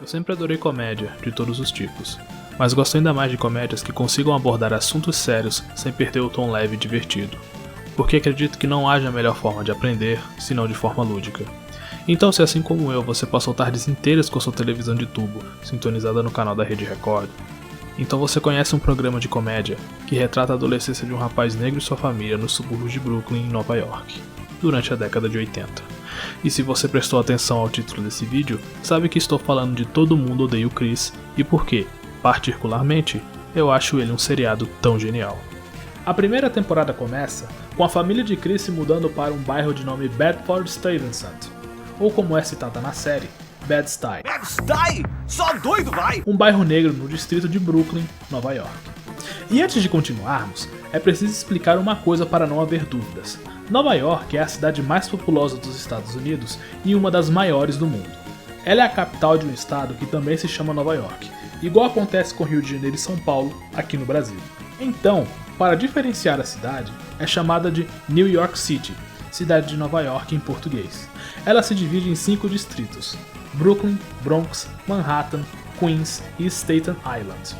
Eu sempre adorei comédia, de todos os tipos, mas gosto ainda mais de comédias que consigam abordar assuntos sérios sem perder o tom leve e divertido, porque acredito que não haja melhor forma de aprender, senão de forma lúdica. Então, se assim como eu, você passou tardes inteiras com sua televisão de tubo, sintonizada no canal da Rede Record, então você conhece um programa de comédia que retrata a adolescência de um rapaz negro e sua família nos subúrbios de Brooklyn, em Nova York, durante a década de 80. E se você prestou atenção ao título desse vídeo, sabe que estou falando de Todo Mundo Odeia o Chris e por que, particularmente, eu acho ele um seriado tão genial. A primeira temporada começa com a família de Chris se mudando para um bairro de nome Bedford-Stuyvesant, ou como é citada na série, Bed-Stuy. Bed-Stuy? Só doido vai! Um bairro negro no distrito de Brooklyn, Nova York. E antes de continuarmos, é preciso explicar uma coisa para não haver dúvidas. Nova York é a cidade mais populosa dos Estados Unidos e uma das maiores do mundo. Ela é a capital de um estado que também se chama Nova York, igual acontece com Rio de Janeiro e São Paulo aqui no Brasil. Então, para diferenciar a cidade, é chamada de New York City, cidade de Nova York em português. Ela se divide em 5 distritos: Brooklyn, Bronx, Manhattan, Queens e Staten Island.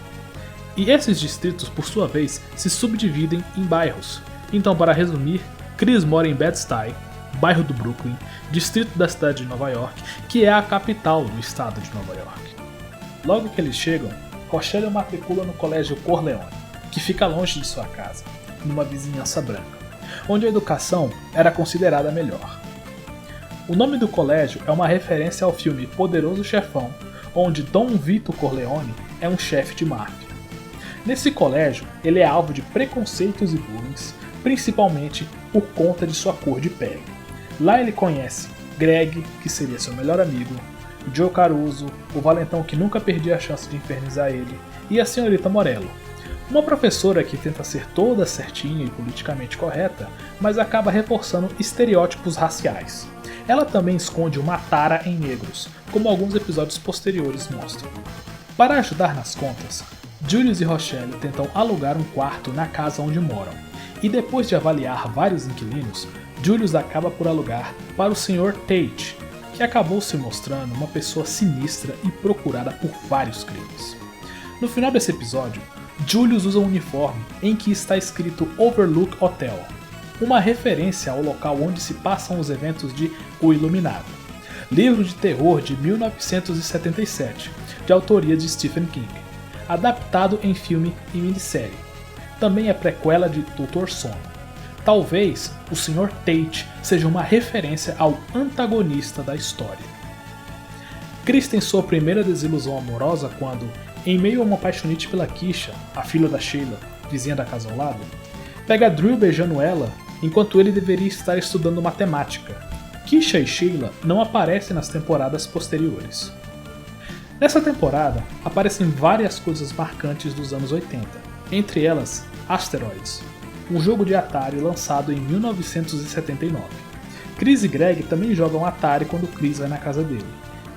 E esses distritos, por sua vez, se subdividem em bairros. Então, para resumir, Chris mora em Bed-Stuy, bairro do Brooklyn, distrito da cidade de Nova York, que é a capital do estado de Nova York. Logo que eles chegam, Rochelle matricula no colégio Corleone, que fica longe de sua casa, numa vizinhança branca, onde a educação era considerada melhor. O nome do colégio é uma referência ao filme Poderoso Chefão, onde Don Vito Corleone é um chefe de máfia. Nesse colégio, ele é alvo de preconceitos e bullying, principalmente por conta de sua cor de pele. Lá ele conhece Greg, que seria seu melhor amigo, Joe Caruso, o valentão que nunca perdia a chance de infernizar ele, e a senhorita Morello, uma professora que tenta ser toda certinha e politicamente correta, mas acaba reforçando estereótipos raciais. Ela também esconde uma tara em negros, como alguns episódios posteriores mostram. Para ajudar nas contas, Julius e Rochelle tentam alugar um quarto na casa onde moram, e depois de avaliar vários inquilinos, Julius acaba por alugar para o Sr. Tate, que acabou se mostrando uma pessoa sinistra e procurada por vários crimes. No final desse episódio, Julius usa um uniforme em que está escrito Overlook Hotel, uma referência ao local onde se passam os eventos de O Iluminado, livro de terror de 1977, de autoria de Stephen King, adaptado em filme e minissérie. Também é prequela de Doutor Sono. Talvez o Sr. Tate seja uma referência ao antagonista da história. Chris tem sua primeira desilusão amorosa quando, em meio a uma paixonite pela Keisha, a filha da Sheila, vizinha da casa ao lado, pega Drew beijando ela enquanto ele deveria estar estudando matemática. Keisha e Sheila não aparecem nas temporadas posteriores. Nessa temporada, aparecem várias coisas marcantes dos anos 80, entre elas Asteroids, um jogo de Atari lançado em 1979. Chris e Greg também jogam Atari quando Chris vai na casa dele,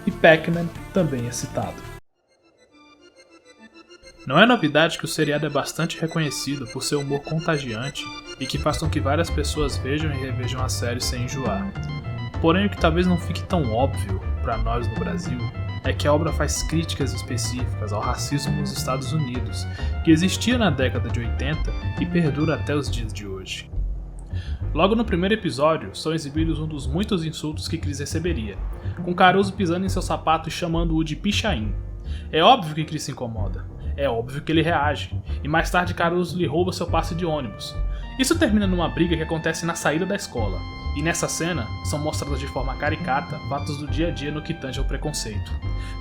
e Pac-Man também é citado. Não é novidade que o seriado é bastante reconhecido por seu humor contagiante e que faz com que várias pessoas vejam e revejam a série sem enjoar. Porém, o que talvez não fique tão óbvio para nós no Brasil é que a obra faz críticas específicas ao racismo nos Estados Unidos, que existia na década de 80 e perdura até os dias de hoje. Logo no primeiro episódio, são exibidos um dos muitos insultos que Chris receberia, com Caruso pisando em seu sapato e chamando-o de pichain. É óbvio que Chris se incomoda, é óbvio que ele reage, e mais tarde Caruso lhe rouba seu passe de ônibus. Isso termina numa briga que acontece na saída da escola, e nessa cena são mostradas de forma caricata fatos do dia a dia no que tange ao preconceito.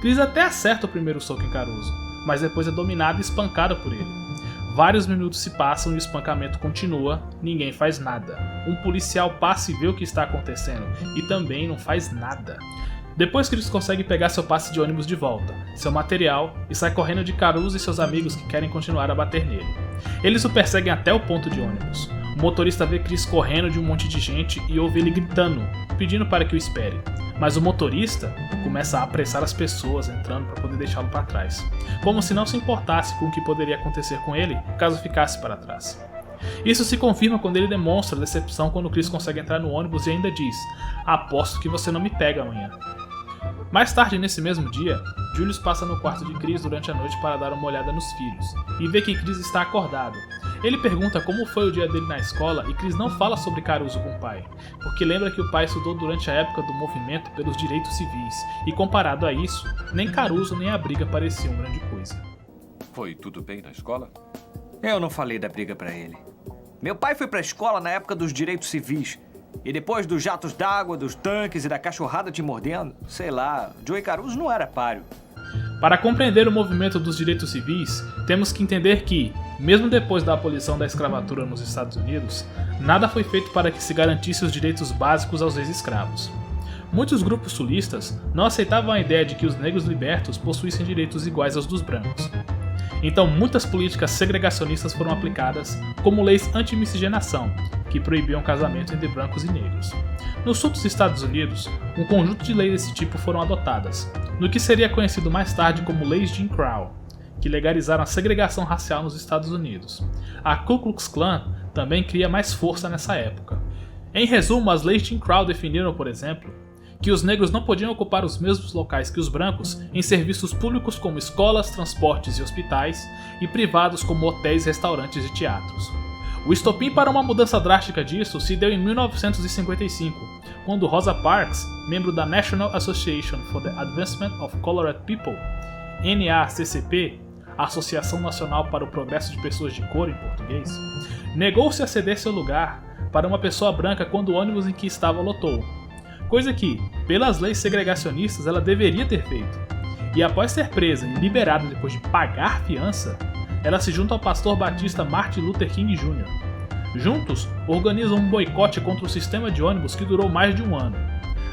Chris até acerta o primeiro soco em Caruso, mas depois é dominado e espancado por ele. Vários minutos se passam e o espancamento continua, ninguém faz nada. Um policial passa e vê o que está acontecendo e também não faz nada. Depois Chris consegue pegar seu passe de ônibus de volta, seu material, e sai correndo de Caruso e seus amigos que querem continuar a bater nele. Eles o perseguem até o ponto de ônibus. O motorista vê Chris correndo de um monte de gente e ouve ele gritando, pedindo para que o espere. Mas o motorista começa a apressar as pessoas entrando para poder deixá-lo para trás, como se não se importasse com o que poderia acontecer com ele caso ficasse para trás. Isso se confirma quando ele demonstra decepção quando Chris consegue entrar no ônibus e ainda diz: "Aposto que você não me pega amanhã." Mais tarde nesse mesmo dia, Julius passa no quarto de Chris durante a noite para dar uma olhada nos filhos, e vê que Chris está acordado. Ele pergunta como foi o dia dele na escola e Chris não fala sobre Caruso com o pai, porque lembra que o pai estudou durante a época do movimento pelos direitos civis, e comparado a isso, nem Caruso nem a briga pareciam grande coisa. Foi tudo bem na escola? Eu não falei da briga pra ele. Meu pai foi pra escola na época dos direitos civis. E depois dos jatos d'água, dos tanques e da cachorrada te mordendo, sei lá, Joey Caruso não era páreo. Para compreender o movimento dos direitos civis, temos que entender que, mesmo depois da abolição da escravatura nos Estados Unidos, nada foi feito para que se garantisse os direitos básicos aos ex-escravos. Muitos grupos sulistas não aceitavam a ideia de que os negros libertos possuíssem direitos iguais aos dos brancos. Então, muitas políticas segregacionistas foram aplicadas, como leis anti-miscigenação, que proibiam casamento entre brancos e negros. No sul dos Estados Unidos, um conjunto de leis desse tipo foram adotadas, no que seria conhecido mais tarde como Leis Jim Crow, que legalizaram a segregação racial nos Estados Unidos. A Ku Klux Klan também cria mais força nessa época. Em resumo, as Leis Jim Crow definiram, por exemplo, que os negros não podiam ocupar os mesmos locais que os brancos em serviços públicos como escolas, transportes e hospitais, e privados como hotéis, restaurantes e teatros. O estopim para uma mudança drástica disso se deu em 1955, quando Rosa Parks, membro da National Association for the Advancement of Colored People, NAACCP, Associação Nacional para o Progresso de Pessoas de Cor em português, negou-se a ceder seu lugar para uma pessoa branca quando o ônibus em que estava lotou, coisa que, pelas leis segregacionistas, ela deveria ter feito. E após ser presa e liberada depois de pagar fiança, ela se junta ao pastor batista Martin Luther King Jr. Juntos, organizam um boicote contra o sistema de ônibus que durou mais de um ano.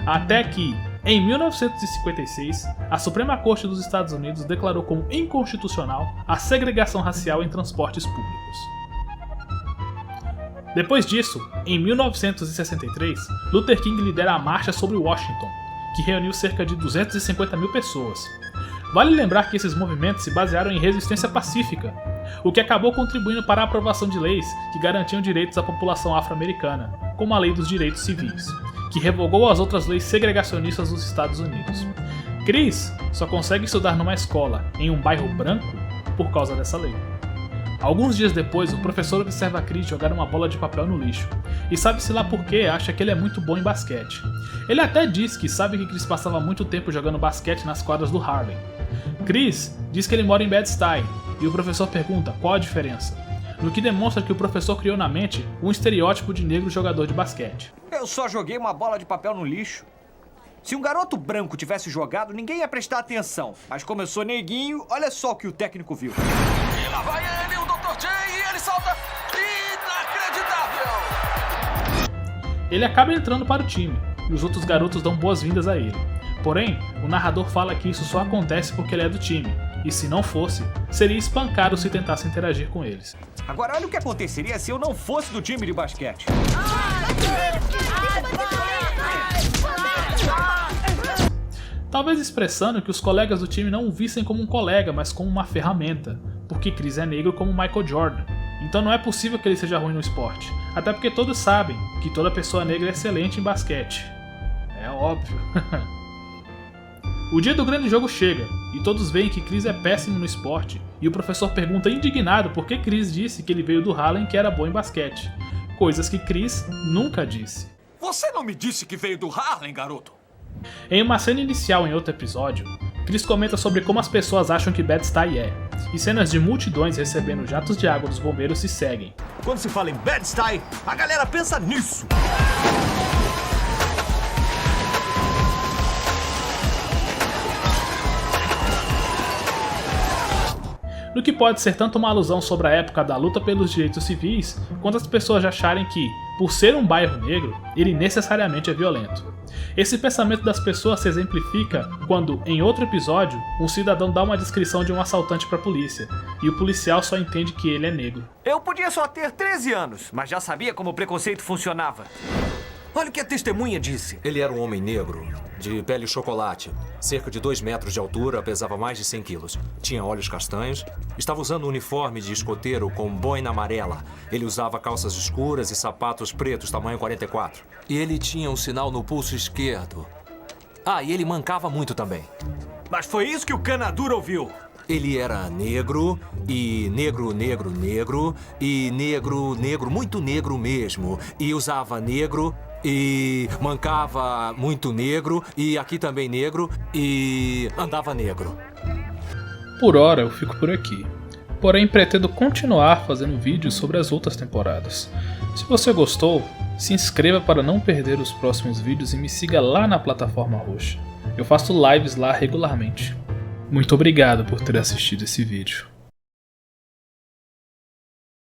Até que, em 1956, a Suprema Corte dos Estados Unidos declarou como inconstitucional a segregação racial em transportes públicos. Depois disso, em 1963, Luther King lidera a Marcha sobre Washington, que reuniu cerca de 250 mil pessoas. Vale lembrar que esses movimentos se basearam em resistência pacífica, o que acabou contribuindo para a aprovação de leis que garantiam direitos à população afro-americana, como a Lei dos Direitos Civis, que revogou as outras leis segregacionistas dos Estados Unidos. Chris só consegue estudar numa escola, em um bairro branco, por causa dessa lei. Alguns dias depois, o professor observa Chris jogar uma bola de papel no lixo, e sabe-se lá por que acha que ele é muito bom em basquete. Ele até diz que sabe que Chris passava muito tempo jogando basquete nas quadras do Harlem. Chris diz que ele mora em Bed-Stuy, e o professor pergunta qual a diferença, no que demonstra que o professor criou na mente um estereótipo de negro jogador de basquete. Eu só joguei uma bola de papel no lixo. Se um garoto branco tivesse jogado, ninguém ia prestar atenção. Mas como eu sou neguinho, olha só o que o técnico viu. E lá vai ele, o Dr. J, e ele salta inacreditável! Ele acaba entrando para o time, e os outros garotos dão boas-vindas a ele. Porém, o narrador fala que isso só acontece porque ele é do time, e se não fosse, seria espancado se tentasse interagir com eles. Agora olha o que aconteceria se eu não fosse do time de basquete. Talvez expressando que os colegas do time não o vissem como um colega, mas como uma ferramenta, porque Chris é negro como Michael Jordan, então não é possível que ele seja ruim no esporte, até porque todos sabem que toda pessoa negra é excelente em basquete. É óbvio. O dia do grande jogo chega, e todos veem que Chris é péssimo no esporte, e o professor pergunta indignado por que Chris disse que ele veio do Harlem e que era bom em basquete, coisas que Chris nunca disse. Você não me disse que veio do Harlem, garoto? Em uma cena inicial em outro episódio, Chris comenta sobre como as pessoas acham que Bed-Stuy é, e cenas de multidões recebendo jatos de água dos bombeiros se seguem. Quando se fala em Bed-Stuy, a galera pensa nisso. No que pode ser tanto uma alusão sobre a época da luta pelos direitos civis, quanto as pessoas acharem que, por ser um bairro negro, ele necessariamente é violento. Esse pensamento das pessoas se exemplifica quando, em outro episódio, um cidadão dá uma descrição de um assaltante para a polícia, e o policial só entende que ele é negro. Eu podia só ter 13 anos, mas já sabia como o preconceito funcionava. Olha o que a testemunha disse. Ele era um homem negro, de pele chocolate, cerca de 2 metros de altura, pesava mais de 100 quilos. Tinha olhos castanhos, estava usando um uniforme de escoteiro com boina amarela. Ele usava calças escuras e sapatos pretos, tamanho 44. E ele tinha um sinal no pulso esquerdo. Ah, e ele mancava muito também. Mas foi isso que o Canadura ouviu. Ele era negro, e negro, negro, negro, e negro, negro, muito negro mesmo. E usava negro, e mancava muito negro, e aqui também negro, e andava negro. Por hora eu fico por aqui. Porém, pretendo continuar fazendo vídeos sobre as outras temporadas. Se você gostou, se inscreva para não perder os próximos vídeos e me siga lá na plataforma roxa. Eu faço lives lá regularmente. Muito obrigado por ter assistido esse vídeo.